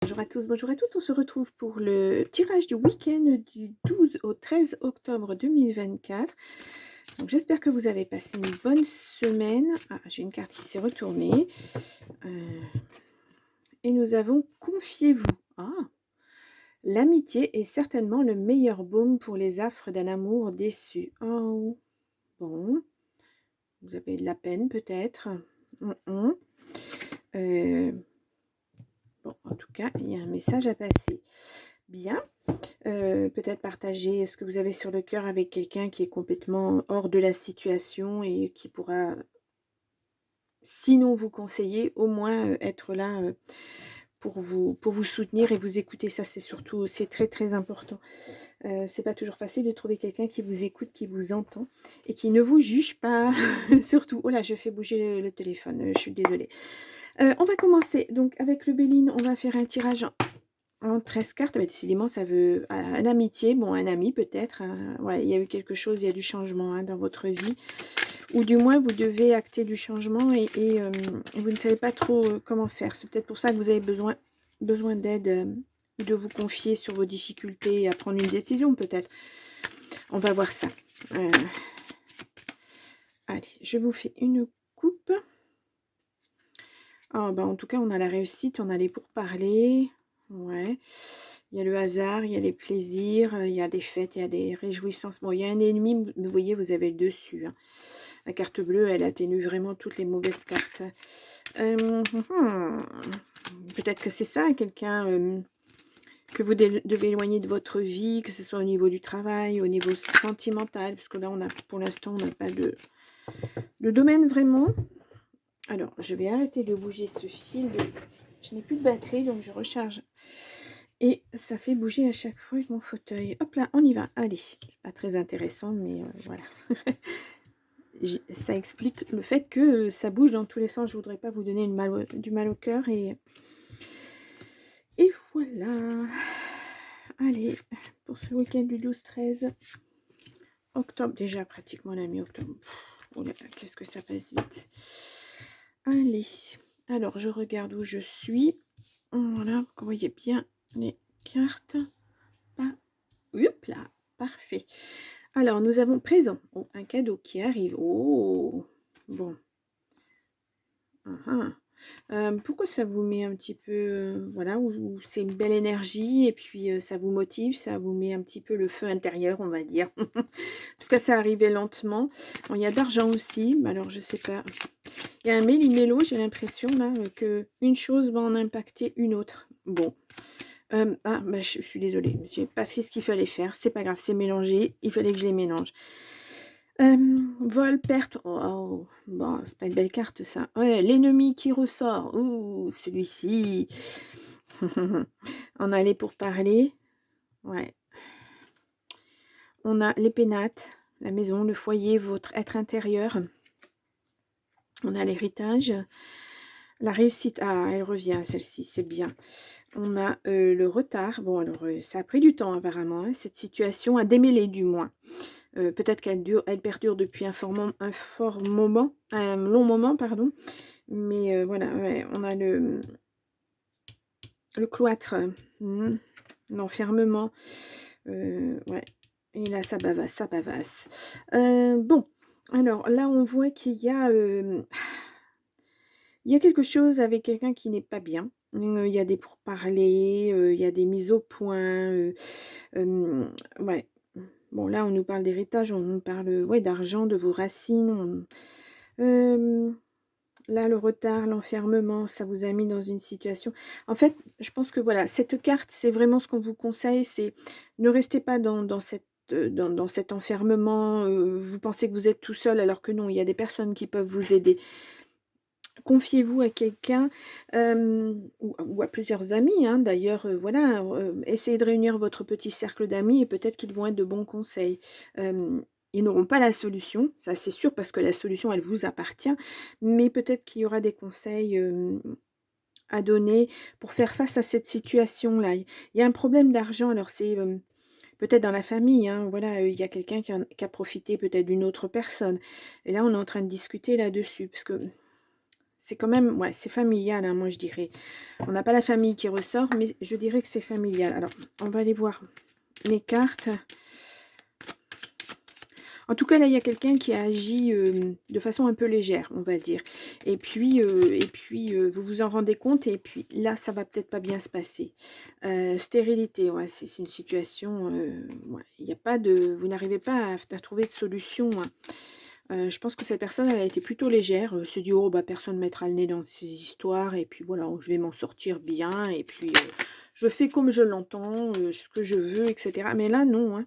Bonjour à tous, bonjour à toutes. On se retrouve pour le tirage du week-end du 12 au 13 octobre 2024. Donc j'espère que vous avez passé une bonne semaine. Ah, j'ai une carte qui s'est retournée. Et nous avons confiez-vous. Ah, l'amitié est certainement le meilleur baume pour les affres d'un amour déçu. Oh, bon. Vous avez de la peine peut-être. Euh, bon, en tout cas, il y a un message à passer. Bien. Peut-être partager ce que vous avez sur le cœur avec quelqu'un qui est complètement hors de la situation et qui pourra, sinon vous conseiller, au moins être là pour vous soutenir et vous écouter. Ça, c'est très très important. C'est pas toujours facile de trouver quelqu'un qui vous écoute, qui vous entend et qui ne vous juge pas. Surtout, oh là, je fais bouger le téléphone, je suis désolée. On va commencer donc avec le Béline. On va faire un tirage en 13 cartes. Bah, décidément, ça veut une amitié, bon, un ami peut-être. Ouais, il y a eu quelque chose, il y a du changement dans votre vie. Ou du moins, vous devez acter du changement et vous ne savez pas trop comment faire. C'est peut-être pour ça que vous avez besoin d'aide, de vous confier sur vos difficultés et à prendre une décision peut-être. On va voir ça. Allez, je vous fais une coupe. Ah, bah, en tout cas, on a la réussite, on a les pourparlers. Ouais. Il y a le hasard, il y a les plaisirs, il y a des fêtes, il y a des réjouissances. Bon, il y a un ennemi, vous voyez, vous avez le dessus. Hein. La carte bleue, elle atténue vraiment toutes les mauvaises cartes. Peut-être que c'est ça, quelqu'un que vous devez éloigner de votre vie, que ce soit au niveau du travail, au niveau sentimental, puisque là, pour l'instant, on n'a pas de domaine vraiment. Alors, je vais arrêter de bouger ce fil. Je n'ai plus de batterie, donc je recharge. Et ça fait bouger à chaque fois avec mon fauteuil. Hop là, on y va. Allez, pas très intéressant, mais voilà. Ça explique le fait que ça bouge dans tous les sens. Je voudrais pas vous donner du mal au cœur. Et voilà. Allez, pour ce week-end du 12-13 octobre. Déjà pratiquement la mi-octobre. Oh là là, qu'est-ce que ça passe vite. Allez. Alors, je regarde où je suis. Voilà, vous voyez bien les cartes. Hop là, parfait. Alors, nous avons présent. Oh, un cadeau qui arrive. Oh, bon. Pourquoi ça vous met un petit peu, voilà, où c'est une belle énergie et puis ça vous motive, ça vous met un petit peu le feu intérieur, on va dire. En tout cas, ça arrivait lentement. Bon, il y a d'argent aussi, mais alors je sais pas. Il y a un méli-mélo, j'ai l'impression là, que une chose va en impacter une autre. Bon. Bah, je suis désolée, j'ai pas fait ce qu'il fallait faire. C'est pas grave, c'est mélangé. Il fallait que je les mélange. Vol, perte. Oh, bon, c'est pas une belle carte ça. Ouais, l'ennemi qui ressort. Ouh, celui-ci. On a les pourparlers. Ouais. On a les pénates, la maison, le foyer, votre être intérieur. On a l'héritage. La réussite. Ah, elle revient, celle-ci, c'est bien. On a le retard. Bon, alors, ça a pris du temps apparemment, hein, cette situation à démêler du moins. Peut-être elle perdure depuis un long moment, pardon. Mais voilà, ouais, on a le cloître, l'enfermement. Ouais. Et là, ça bavasse, ça bavasse. Bon, alors là, on voit il y a quelque chose avec quelqu'un qui n'est pas bien. Il y a des pourparlers, il y a des mises au point. Ouais. Bon, là, on nous parle d'héritage, on nous parle ouais, d'argent, de vos racines. Là, le retard, l'enfermement, ça vous a mis dans une situation. En fait, je pense que voilà, cette carte, c'est vraiment ce qu'on vous conseille, c'est ne restez pas dans cet enfermement. Vous pensez que vous êtes tout seul, alors que non, il y a des personnes qui peuvent vous aider. Confiez-vous à quelqu'un ou à plusieurs amis, hein, d'ailleurs, voilà, essayez de réunir votre petit cercle d'amis et peut-être qu'ils vont être de bons conseils. Ils n'auront pas la solution, ça c'est sûr, parce que la solution, elle vous appartient, mais peut-être qu'il y aura des conseils à donner pour faire face à cette situation-là. Il y a un problème d'argent, alors c'est peut-être dans la famille, hein, voilà, il y a quelqu'un qui a profité peut-être d'une autre personne. Et là, on est en train de discuter là-dessus, parce que C'est quand même, ouais, c'est familial, hein, moi je dirais. On n'a pas la famille qui ressort, mais je dirais que c'est familial. Alors, on va aller voir les cartes. En tout cas, là, il y a quelqu'un qui a agi de façon un peu légère, on va dire. Et puis, vous vous en rendez compte, et puis là, ça va peut-être pas bien se passer. Stérilité, ouais, c'est une situation, ouais, il n'y a pas de, vous n'arrivez pas à trouver de solution, hein. Je pense que cette personne, elle a été plutôt légère, se dit: «Oh bah, personne ne mettra le nez dans ces histoires et puis voilà, je vais m'en sortir bien et puis, je fais comme je l'entends, ce que je veux» et cetera. Mais là, non, hein.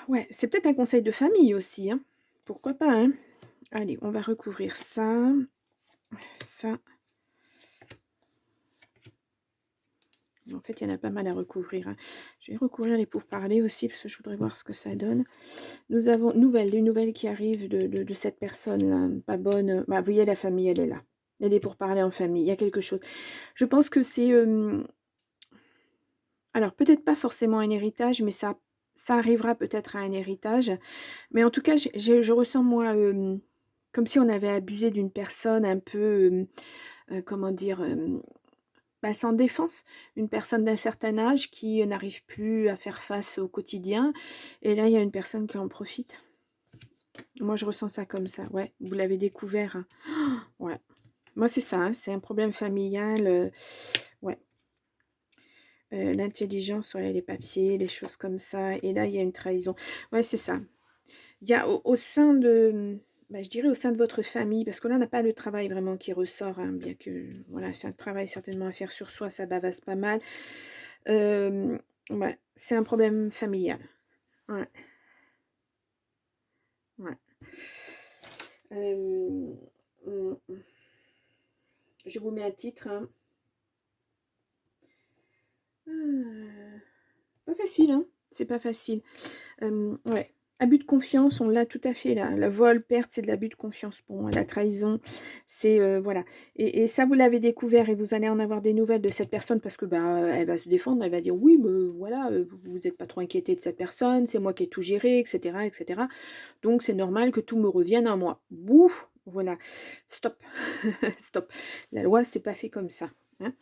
Ouais, c'est peut-être un conseil de famille aussi, hein. Pourquoi pas, hein? Allez, on va recouvrir ça, ça. En fait, il y en a pas mal à recouvrir, hein. Je vais recouvrir les pourparlers aussi parce que je voudrais voir ce que ça donne. Nous avons une nouvelle qui arrive de cette personne-là, pas bonne, bah, vous voyez la famille, elle est là. Il y a des pourparlers en famille, il y a quelque chose. Je pense que c'est, alors peut-être pas forcément un héritage, mais ça arrivera peut-être à un héritage. Mais en tout cas, je ressens moi, comme si on avait abusé d'une personne un peu, comment dire? Bah, sans défense. Une personne d'un certain âge qui, n'arrive plus à faire face au quotidien et là, il y a une personne qui en profite. Moi, je ressens ça comme ça, ouais. Vous l'avez découvert, hein. Ouais. Moi, c'est ça, hein, c'est un problème familial, ouais. L'intelligence, ouais, les papiers, les choses comme ça et là, il y a une trahison. Ouais, c'est ça. Il y a au sein de, bah, je dirais au sein de votre famille, parce que là, on n'a pas le travail vraiment qui ressort, hein, bien que, voilà, c'est un travail certainement à faire sur soi, ça bavasse pas mal. Ouais, c'est un problème familial. Ouais, ouais. Hem, mmh, je vous mets un titre, hein. Ah, pas facile, hein? C'est pas facile. Ouais. Abus de confiance, on l'a tout à fait là. La vol, perte, c'est de l'abus de confiance pour moi. La trahison, c'est, voilà et ça, vous l'avez découvert et vous allez en avoir des nouvelles de cette personne parce que, bah, elle va se défendre, elle va dire: «Oui, voilà, vous êtes pas trop inquiété de cette personne, c'est moi qui ai tout géré» et cetera. Donc c'est normal que tout me revienne à moi. Bouf! Voilà. Stop. Stop. La loi, c'est pas fait comme ça, hein.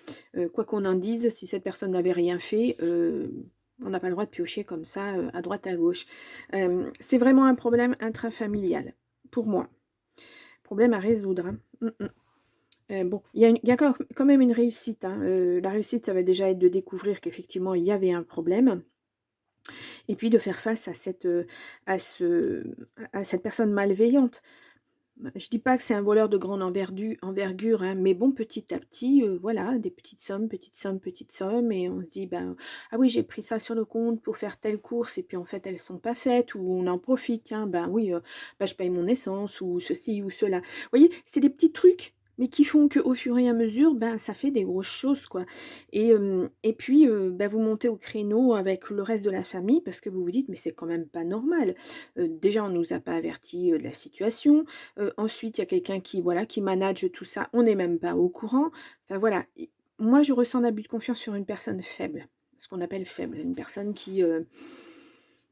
Quoi qu'on en dise, si cette personne n'avait rien fait, on n'a pas le droit de piocher comme ça, à droite, à gauche. C'est vraiment un problème intrafamilial, pour moi. Problème à résoudre, hein. Bon, il y a quand même une réussite, hein. La réussite, ça va déjà être de découvrir qu'effectivement, il y avait un problème et puis de faire face à ce à cette personne malveillante. Bah, je dis pas que c'est un voleur de grande envergure, hein, mais bon, petit à petit, voilà, des petites sommes, petites sommes, petites sommes et on se dit: «Ben, ah oui, j'ai pris ça sur le compte pour faire telle course» et puis en fait, elles sont pas faites ou on en profite, tiens, ben oui, bah, je paye mon essence ou ceci ou cela. Vous voyez? C'est des petits trucs, mais qui font qu'au fur et à mesure, ben, ça fait des grosses choses, quoi et puis, bah, vous montez au créneau avec le reste de la famille parce que vous vous dites: «Mais c'est quand même pas normal». Déjà, on nous a pas avertis, de la situation. Ensuite, il y a quelqu'un qui, voilà, qui manage tout ça, on n'est même pas au courant. Enfin voilà, et moi je ressens un abus de confiance sur une personne faible, ce qu'on appelle faible, une personne qui,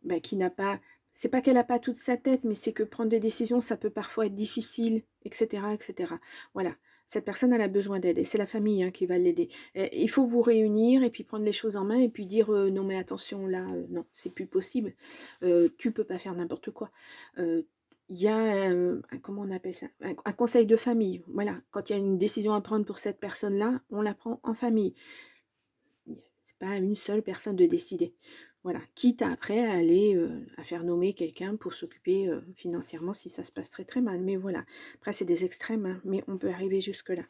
bah, qui n'a pas c'est pas qu'elle a pas toute sa tête, mais c'est que prendre des décisions, ça peut parfois être difficile et cetera et cetera. Voilà, cette personne, elle a besoin d'aide et c'est la famille, hein, qui va l'aider. Il faut vous réunir et puis prendre les choses en main et puis dire: «Non mais attention là, non, c'est plus possible. Tu peux pas faire n'importe quoi». Il y a comment on appelle ça? Un conseil de famille, voilà. Quand il y a une décision à prendre pour cette personne-là, on la prend en famille. C'est pas à une seule personne de décider. Voilà, quitte à après à aller, à faire nommer quelqu'un pour s'occuper, financièrement si ça se passe très, très mal. Mais voilà, après c'est des extrêmes, hein, mais on peut arriver jusque-là.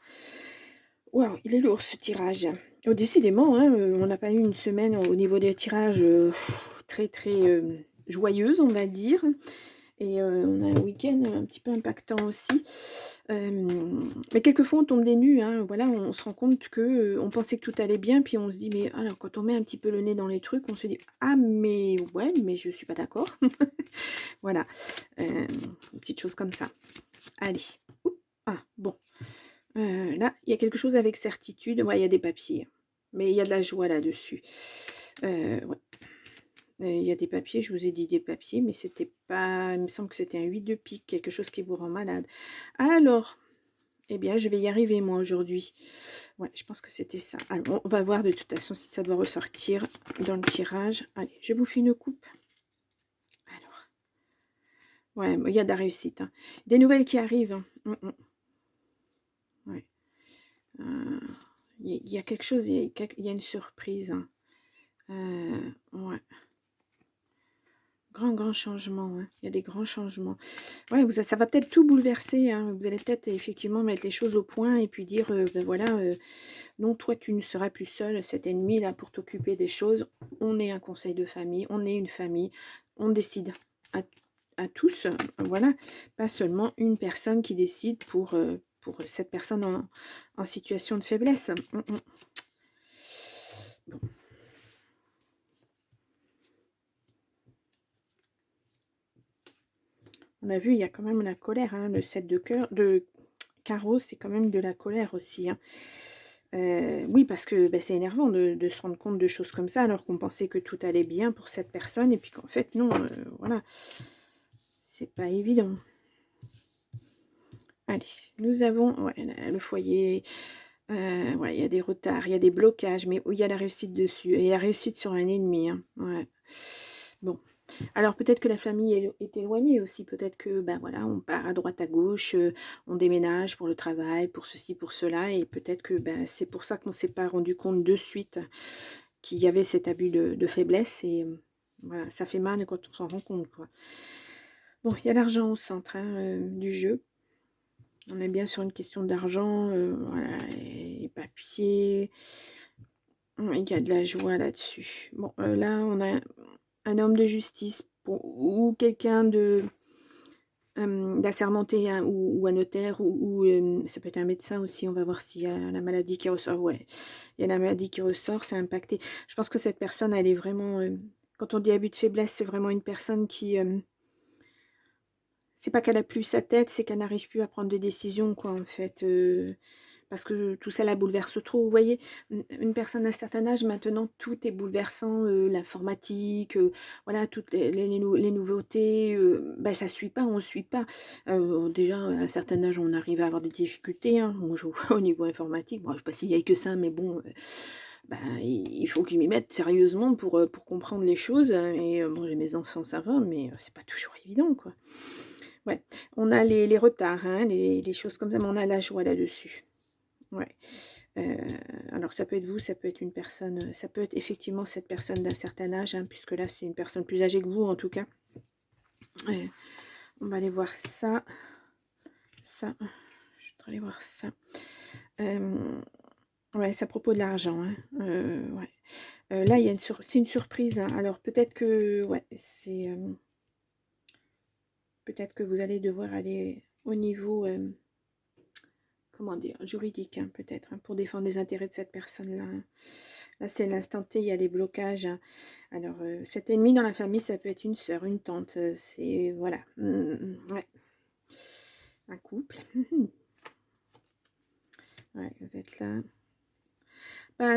Waouh, il est lourd ce tirage. Oh décidément, hein, on n'a pas eu une semaine au niveau des tirages, très, très, joyeuse, on va dire. Et on a un week-end un petit peu impactant aussi. Mais quelquefois on tombe des nues, hein, voilà, on se rend compte que, on pensait que tout allait bien, puis on se dit: «Mais alors quand on met un petit peu le nez dans les trucs, on se dit: "Ah mais ouais, mais je suis pas d'accord"». Voilà, une petite chose comme ça. Allez. Oup, ah bon, là, il y a quelque chose avec certitude, ouais, il y a des papiers, mais il y a de la joie là-dessus. Ouais. Il y a des papiers, je vous ai dit des papiers, mais c'était pas, il me semble que c'était un 8 de pique, quelque chose qui vous rend malade. Alors, eh bien, je vais y arriver moi aujourd'hui. Ouais, je pense que c'était ça. Alors, on va voir de toute façon si ça doit ressortir dans le tirage. Allez, je vous fais une coupe. Alors, ouais, il y a de la réussite, hein. Des nouvelles qui arrivent, hein. Ouais. Il y a quelque chose, il y a une surprise, hein. Ouais. Grand changement, hein. Il y a des grands changements. Ouais, ça va peut-être tout bouleverser, hein. Vous allez peut-être effectivement mettre les choses au point et puis dire, ben voilà, non, toi, tu ne seras plus seul, cet ennemi là pour t'occuper des choses. On est un conseil de famille, on est une famille, on décide à tous, voilà, pas seulement une personne qui décide pour cette personne en situation de faiblesse. Bon. On a vu, il y a quand même la colère, hein, le 7 de cœur, de carreau, c'est quand même de la colère aussi, hein. Oui, parce que c'est énervant de se rendre compte de choses comme ça, alors qu'on pensait que tout allait bien pour cette personne, et puis qu'en fait, non, voilà, c'est pas évident. Allez, nous avons ouais, le foyer, ouais, il y a des retards, il y a des blocages, mais il y a la réussite dessus, et la réussite sur un ennemi, hein, ouais. Bon. Alors peut-être que la famille est éloignée aussi, peut-être que, ben voilà, on part à droite à gauche, on déménage pour le travail, pour ceci, pour cela, et peut-être que c'est pour ça qu'on ne s'est pas rendu compte de suite qu'il y avait cet abus de faiblesse, et voilà, ça fait mal quand on s'en rend compte, quoi. Bon, il y a l'argent au centre, hein, du jeu. On est bien sur une question d'argent, voilà, et papiers. Il y a de la joie là-dessus. Bon, là, on a un homme de justice ou quelqu'un d'assermenté, hein, ou un notaire, ou ça peut être un médecin aussi. On va voir s'il y a la maladie qui ressort. Ouais, il y a la maladie qui ressort, c'est impacté. Je pense que cette personne, elle est vraiment... quand on dit abus de faiblesse, c'est vraiment une personne qui... c'est pas qu'elle a plus sa tête, c'est qu'elle n'arrive plus à prendre des décisions, quoi, en fait. Parce que tout ça la bouleverse trop. Vous voyez, une personne d'un certain âge, maintenant, tout est bouleversant, l'informatique, voilà, toutes les nouveautés, ça suit pas, on suit pas. Déjà, à un certain âge, on arrive à avoir des difficultés, hein. Moi, je vois au niveau informatique, bon, je suis pas si vieille que ça, mais bon, il faut que je m'y mette sérieusement pour comprendre les choses, hein. Et bon, j'ai mes enfants, ça va, mais c'est pas toujours évident, quoi. Ouais, on a les retards, hein, les choses comme ça, mais on a la joie là-dessus. Ouais. Heu, alors ça peut être vous, ça peut être une personne, ça peut être effectivement cette personne d'un certain âge, hein, puisque là, c'est une personne plus âgée que vous, en tout cas. Heu, on va aller voir ça. Ça, je voudrais aller voir ça. Ouais, c'est à propos de l'argent, hein. Ouais. Là, il y a c'est une surprise, hein. Alors peut-être que ouais, peut-être que vous allez devoir aller au niveau, comment dire? Juridique, hein, peut-être, hein, pour défendre les intérêts de cette personne-là, hein. Là, c'est l'instant T, il y a les blocages, hein. Alors, cet ennemi dans la famille, ça peut être une sœur, une tante, c'est voilà, ouais, un couple. Ouais, vous êtes là.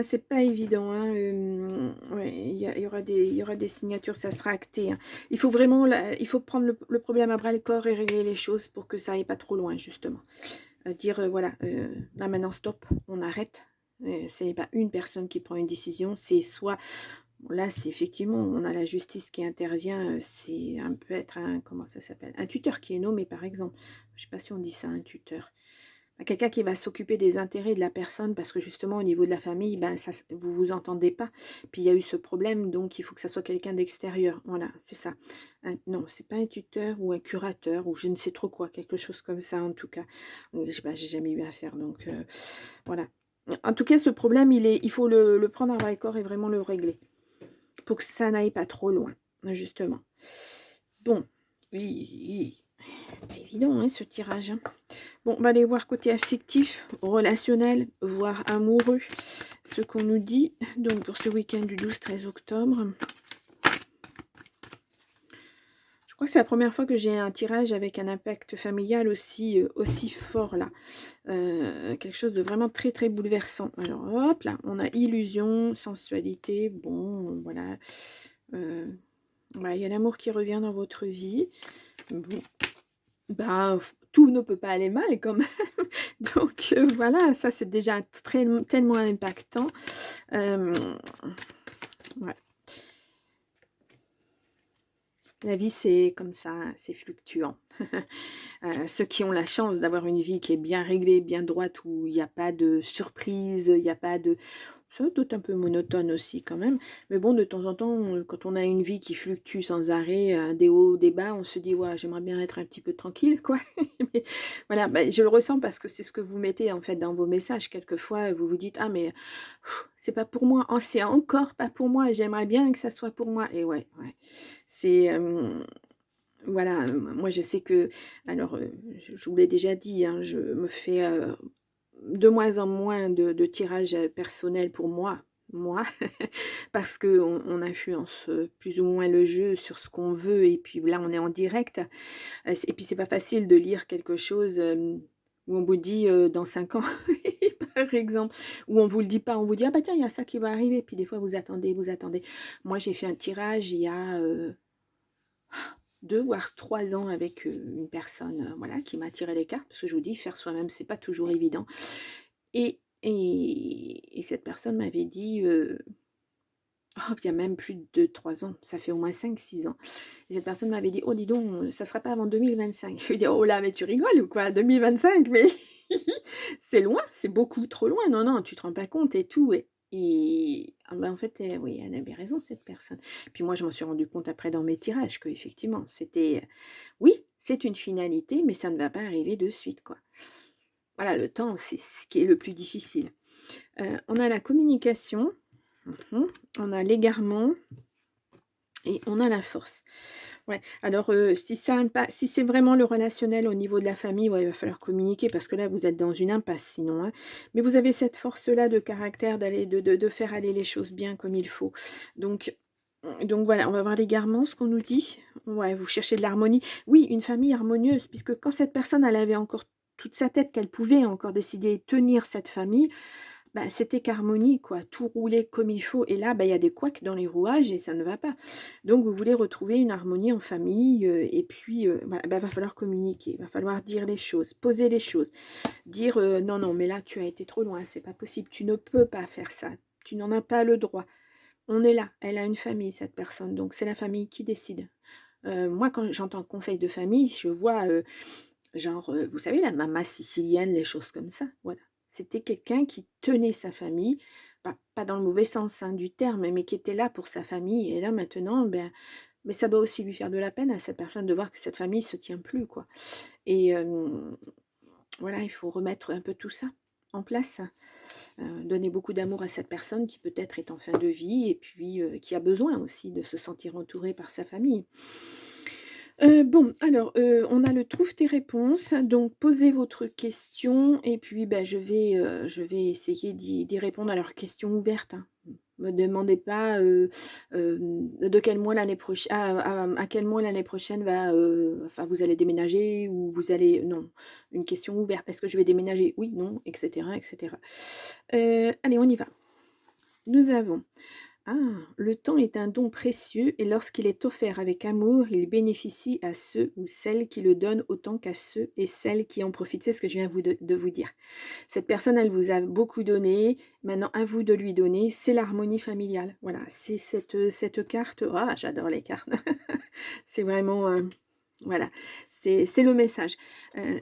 C'est pas évident, hein, ouais, il y aura des signatures, ça sera acté, hein. Il faut vraiment il faut prendre le problème à bras-le-corps et régler les choses pour que ça aille pas trop loin, justement. Dire, voilà, là maintenant stop, on arrête. Ce n'est pas une personne qui prend une décision, c'est soit là, c'est effectivement, on a la justice qui intervient, c'est un peut être un comment ça s'appelle? Un tuteur qui est nommé, par exemple. Je sais pas si on dit ça, un tuteur. Quelqu'un qui va s'occuper des intérêts de la personne parce que justement au niveau de la famille, ça vous vous entendez pas. Puis il y a eu ce problème, donc il faut que ça soit quelqu'un d'extérieur. Voilà, c'est ça. Non, c'est pas un tuteur ou un curateur ou je ne sais trop quoi, quelque chose comme ça en tout cas. Je sais pas, j'ai jamais eu affaire, donc voilà. En tout cas, ce problème, il faut le prendre à bras le corps et vraiment le régler pour que ça n'aille pas trop loin, justement. Bon, oui, pas évident, hein, ce tirage, hein. Bon, on va aller voir côté affectif, relationnel, voire amoureux, ce qu'on nous dit. Donc, pour ce week-end du 12-13 octobre. Je crois que c'est la première fois que j'ai un tirage avec un impact familial aussi fort, là. Quelque chose de vraiment très, très bouleversant. Alors, hop là, on a illusion, sensualité, bon, voilà. Ouais, il y a l'amour qui revient dans votre vie. Bon, bah, tout ne peut pas aller mal quand même. Donc voilà, ça c'est déjà tellement impactant. Ouais. La vie, c'est comme ça, hein, c'est fluctuant. Ceux qui ont la chance d'avoir une vie qui est bien réglée, bien droite, où il n'y a pas de surprise, il n'y a pas de... Ça doit être un peu monotone aussi quand même. Mais bon, de temps en temps, quand on a une vie qui fluctue sans arrêt, des hauts, des bas, on se dit, ouais, j'aimerais bien être un petit peu tranquille, quoi. Mais voilà, bah, je le ressens parce que c'est ce que vous mettez en fait dans vos messages. Quelquefois, vous vous dites, ah mais c'est pas pour moi, oh, c'est encore pas pour moi, j'aimerais bien que ça soit pour moi. Et ouais, ouais. C'est... voilà, moi je sais que, alors je vous l'ai déjà dit, hein, je me fais de moins en moins de tirages personnels pour moi, parce qu'on influence plus ou moins le jeu sur ce qu'on veut, et puis là on est en direct, et puis c'est pas facile de lire quelque chose où on vous dit dans 5 ans, par exemple, où on vous le dit pas, on vous dit ah bah tiens il y a ça qui va arriver, puis des fois vous attendez, vous attendez. Moi j'ai fait un tirage il y a 2 voire 3 ans avec une personne voilà, qui m'a tiré les cartes, parce que je vous dis, faire soi-même, c'est pas toujours évident. Et cette personne m'avait dit, oh, il y a même plus de 3 ans, ça fait au moins 5 6 ans. Et cette personne m'avait dit, oh, dis donc, ça sera pas avant 2025. Je lui ai dit, oh là, mais tu rigoles ou quoi, 2025, mais c'est loin, c'est beaucoup trop loin. Non, non, tu te rends pas compte et tout. Et ah ben, en fait, oui, elle avait raison, cette personne. Puis moi, je m'en suis rendu compte après dans mes tirages que effectivement, c'était, oui, c'est une finalité, mais ça ne va pas arriver de suite, quoi. Voilà, le temps, c'est ce qui est le plus difficile. On a la communication, on a l'égarement et on a la force. Ouais, alors si si c'est vraiment le relationnel au niveau de la famille, ouais, il va falloir communiquer parce que là, vous êtes dans une impasse sinon, hein. Mais vous avez cette force-là de caractère d'aller de faire aller les choses bien comme il faut. Donc donc voilà, on va voir l'égarement, ce qu'on nous dit. Ouais, vous cherchez de l'harmonie. Oui, une famille harmonieuse, puisque quand cette personne, elle avait encore toute sa tête, qu'elle pouvait encore décider de tenir cette famille, bah, c'était qu'harmonie, quoi. Tout roulait comme il faut. Et là, bah, il y a des couacs dans les rouages et ça ne va pas. Donc, vous voulez retrouver une harmonie en famille. Et puis, voilà, bah, va falloir communiquer. Va falloir dire les choses, poser les choses. Dire, non, non, mais là, tu as été trop loin. C'est pas possible. Tu ne peux pas faire ça. Tu n'en as pas le droit. On est là. Elle a une famille, cette personne. Donc, c'est la famille qui décide. Moi, quand j'entends conseil de famille, je vois, genre, vous savez, la maman sicilienne, les choses comme ça, voilà. C'était quelqu'un qui tenait sa famille, pas dans le mauvais sens, hein, du terme, mais qui était là pour sa famille. Et là, maintenant, ben, mais ça doit aussi lui faire de la peine à cette personne de voir que cette famille se tient plus, quoi. Et voilà, il faut remettre un peu tout ça en place, donner beaucoup d'amour à cette personne qui peut-être est en fin de vie et puis qui a besoin aussi de se sentir entourée par sa famille. Bon, alors, on a le trouve tes réponses, donc posez votre question et puis, bah, je vais essayer d'y répondre à leurs questions ouvertes, hein. Me demandez pas, de quel mois l'année prochaine à quel mois l'année prochaine va, enfin, vous allez déménager ou vous allez non, une question ouverte. Est-ce que je vais déménager? Oui, non, et cetera, et cetera. Allez, on y va. Nous avons ah, le temps est un don précieux et lorsqu'il est offert avec amour, il bénéficie à ceux ou celles qui le donnent autant qu'à ceux et celles qui en profitent. C'est ce que je viens de vous dire. Cette personne, elle vous a beaucoup donné. Maintenant, à vous de lui donner. C'est l'harmonie familiale. Voilà, c'est cette carte. Ah, j'adore les cartes. C'est vraiment... voilà, c'est le message.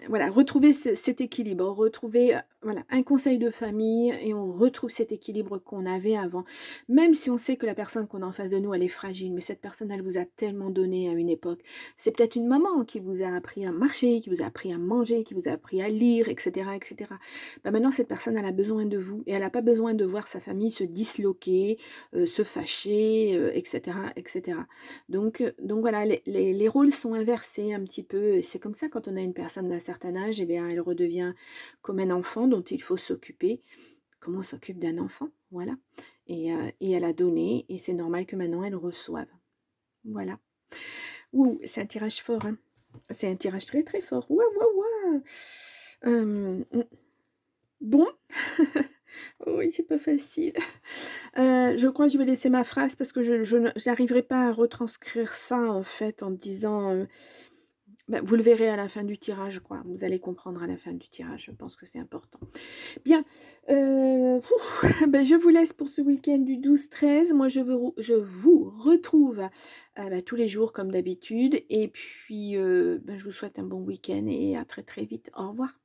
Voilà, retrouver cet équilibre, retrouver, voilà, un conseil de famille et on retrouve cet équilibre qu'on avait avant. Même si on sait que la personne qu'on a en face de nous, elle est fragile, mais cette personne, elle vous a tellement donné à une époque. C'est peut-être une maman qui vous a appris à marcher, qui vous a appris à manger, qui vous a appris à lire, et cetera, et cetera. Bah, maintenant, cette personne, elle a besoin de vous et elle a pas besoin de voir sa famille se disloquer, se fâcher, et cetera, et cetera. Donc voilà, les rôles sont inversés un petit peu et c'est comme ça quand on a une personne d'un certain âge, eh bien, elle redevient comme un enfant dont il faut s'occuper, comme on s'occupe d'un enfant, voilà. Et elle a donné et c'est normal que maintenant elle reçoive. Voilà. Ouh, c'est un tirage fort, hein. C'est un tirage très très fort. Waouh, waouh, waouh. Bon, Oui, c'est pas facile. Je crois que je vais laisser ma phrase parce que je n'arriverai pas à retranscrire ça, en fait, en disant, bah, vous le verrez à la fin du tirage, quoi. Vous allez comprendre à la fin du tirage, je pense que c'est important. Bien, je vous laisse pour ce week-end du 12-13. Moi, je vous retrouve, tous les jours comme d'habitude et puis, je vous souhaite un bon week-end et à très, très vite. Au revoir.